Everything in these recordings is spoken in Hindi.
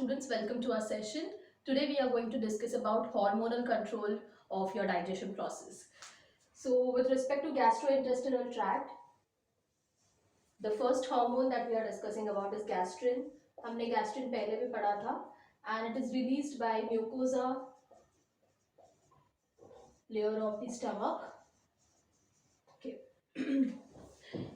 students, welcome to our session. Today we are going to discuss about hormonal control of your digestion process. So with respect to gastrointestinal tract, the first hormone that we are discussing about is gastrin. हमने gastrin पहले भी पढ़ा था and it is released by mucosa layer of the stomach. Okay.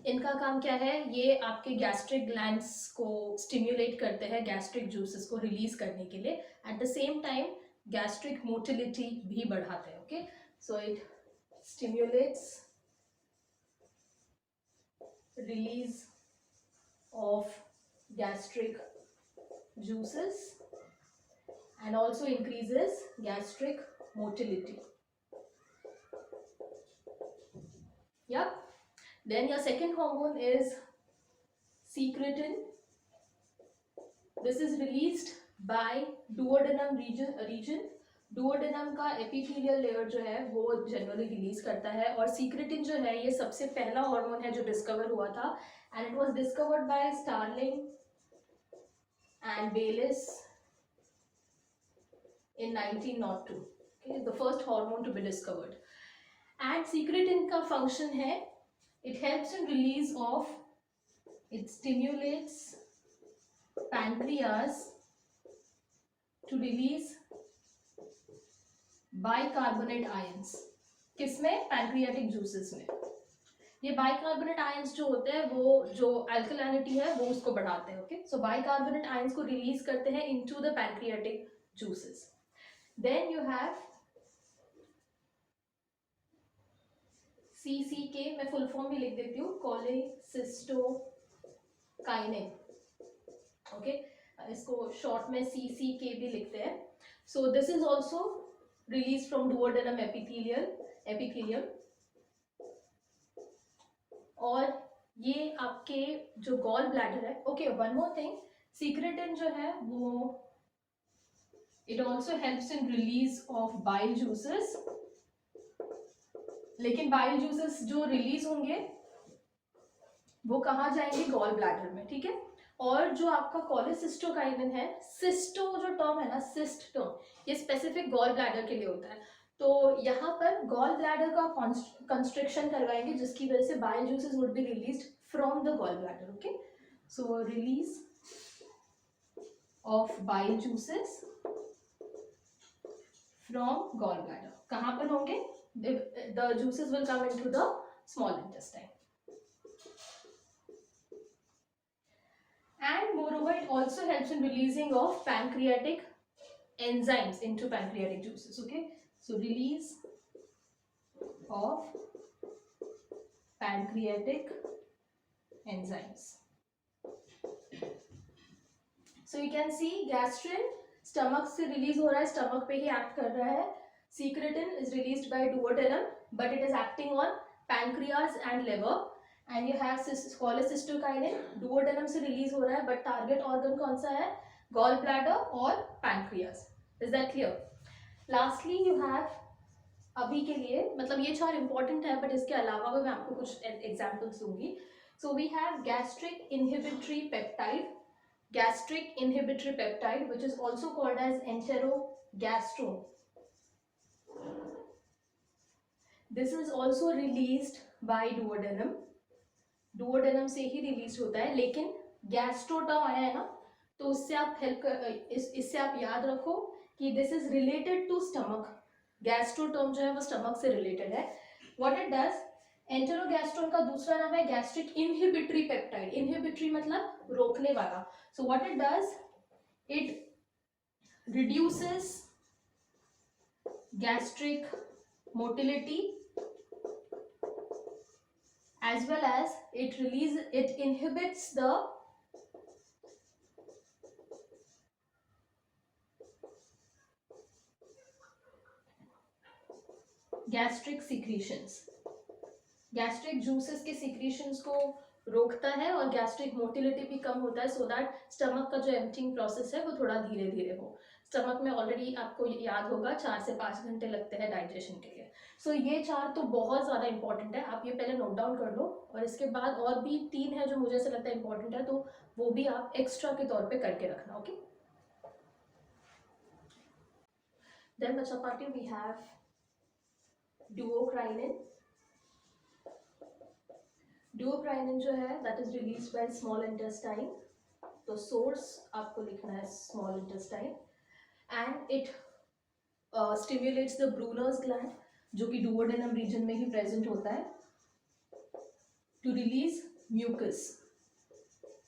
इनका काम क्या है, ये आपके गैस्ट्रिक ग्लैंड्स को स्टिम्युलेट करते हैं गैस्ट्रिक जूसेस को रिलीज करने के लिए. At the same time gastric motility भी बढ़ाते हैं. Okay, so it stimulates release of gastric juices and also increases gastric motility. Yep. Then your second hormone is secretin. This is released by duodenum region. Duodenum का epithelial layer जो है वो जनरली रिलीज करता है. और secretin जो है ये सबसे पहला हार्मोन है जो डिस्कवर हुआ था and it was discovered by Starling and Bayliss in 1902. Okay, the first hormone to be discovered. And secretin का function है, it helps in release of, it stimulates pancreas to release bicarbonate ions. किसमें? पैंक्रियाटिक जूसेस में. ये बाइकार्बोनेट आयंस जो होते हैं वो जो अल्कलानिटी है वो उसको बढ़ाते हैं. ओके, सो बाइकार्बोनेट आयंस को रिलीज करते हैं into the pancreatic juices. Then you have CCK, मैं फुल फॉर्म भी लिख देती हूँ, कोलेसिस्टोकाइनिन. ओके, इसको शॉर्ट में CCK भी लिखते हैं. So this is also release from duodenum epithelium. और ये आपके जो गॉल ब्लैडर है. Okay, one more thing, secretin जो है वो it also helps in release of bile juices. लेकिन बाइल जूसेस जो रिलीज होंगे वो कहाँ जाएंगे? गॉल ब्लैडर में. ठीक है. और जो आपका कोलेसिस्टोकाइनिन है, सिस्टो जो टर्म है ना, सिस्ट टर्म, ये स्पेसिफिक गॉल ब्लैडर के लिए होता है. तो यहाँ पर गॉल ब्लैडर का कंस्ट्रिक्शन करवाएंगे जिसकी वजह से bile juices would be released from the gallbladder. Okay, so release of bile juices from gallbladder कहाँ पर होंगे? The juices will come into the small intestine. And moreover, it also helps in releasing of pancreatic enzymes into pancreatic juices. Okay, so release of pancreatic enzymes. So you can see gastrin stomach से release हो रहा है, stomach पे ही act कर रहा है. Secretin is released by duodenum, but it is acting on pancreas and liver. And you have cholecystokinin, duodenum से release हो रहा है, but target organ कौन सा है? Gall bladder और pancreas. Is that clear? Lastly, you have, अभी के लिए मतलब ये चार important है, but इसके अलावा भी मैं आपको कुछ examples दूंगी. So we have gastric inhibitory peptide, which is also called as enterogastrone. This is also released by duodenum. duodenum से ही रिलीज होता है. लेकिन गैस्ट्रो टर्म आया है ना, तो उससे आप इससे आप याद रखो कि this is related to stomach. Gastro term जो है वो स्टमक से रिलेटेड है. व्हाट इट डज, एंटेरोगैस्ट्रोन का दूसरा नाम है गैस्ट्रिक इनहिबिटरी पेप्टाइड. इनहिबिटरी मतलब रोकने वाला. So what it does, it reduces gastric motility as well as it inhibits the gastric secretions. Gastric juices के सिक्रीशंस को रोकता है और गैस्ट्रिक मोटिलिटी भी कम होता है, सो दैट स्टमक का जो एम्प्टिंग प्रोसेस है वो थोड़ा धीरे धीरे हो. स्टमक में ऑलरेडी आपको याद होगा 4 से 5 घंटे लगते हैं डाइजेशन के लिए. सो ये 4 तो बहुत ज़्यादा इंपॉर्टेंट है, आप ये पहले नोट डाउन कर लो. और इसके बाद और भी 3 है जो मुझे ऐसा लगता है इंपॉर्टेंट है, तो वो भी आप एक्स्ट्रा के तौर पे करके रखना. ओके, Then बचा party we have duocrinin. Duocrinin जो है that is released by small intestine. तो source आपको लिखना है small intestine and it stimulates the Brunner's gland जो कि duodenum region में ही present होता है to release mucus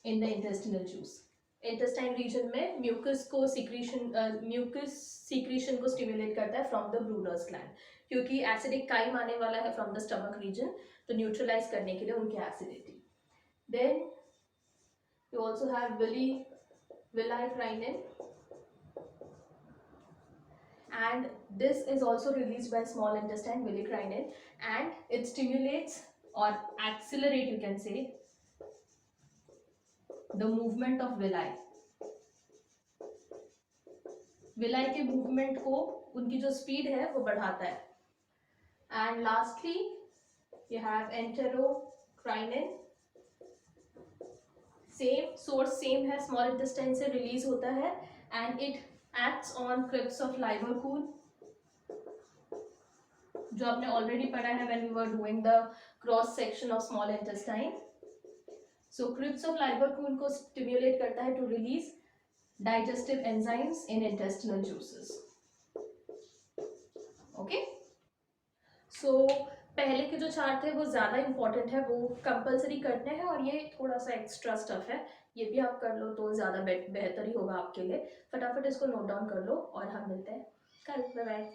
in the intestinal juice. Intestine region में म्यूकस को सीक्रेशन को स्टिमुलेट करता है फ्रॉम द ब्रूनर्स ग्लैंड क्योंकि एसिडिक काइम आने वाला है फ्रॉम द स्टमक रीजन तो न्यूट्रलाइज करने के लिए उनकी acidity. Then you also have villicrinin and this is also released by small intestine, villicrinin, and it stimulates or accelerate, you can say, the movement of villi. Villi के मूवमेंट को उनकी जो स्पीड है वो बढ़ाता है. And lastly you have enterocrinin. Same source same है, स्मॉल इंटेस्टाइन से रिलीज होता है and it acts on crypts of लाइवर्कूल जो आपने ऑलरेडी पढ़ा है when we were doing the cross section of small intestine. So crypts of लाइवर्कूल को स्टिम्युलेट करता है to release digestive enzymes in intestinal juices. Okay, so पहले के जो चार थे वो ज़्यादा इम्पॉर्टेंट है, वो कंपलसरी करने हैं और ये थोड़ा सा एक्स्ट्रा स्टफ है, ये भी आप कर लो तो ज़्यादा बेहतर ही होगा आपके लिए. फटाफट इसको नोट डाउन कर लो और हम मिलते हैं कल. Bye bye.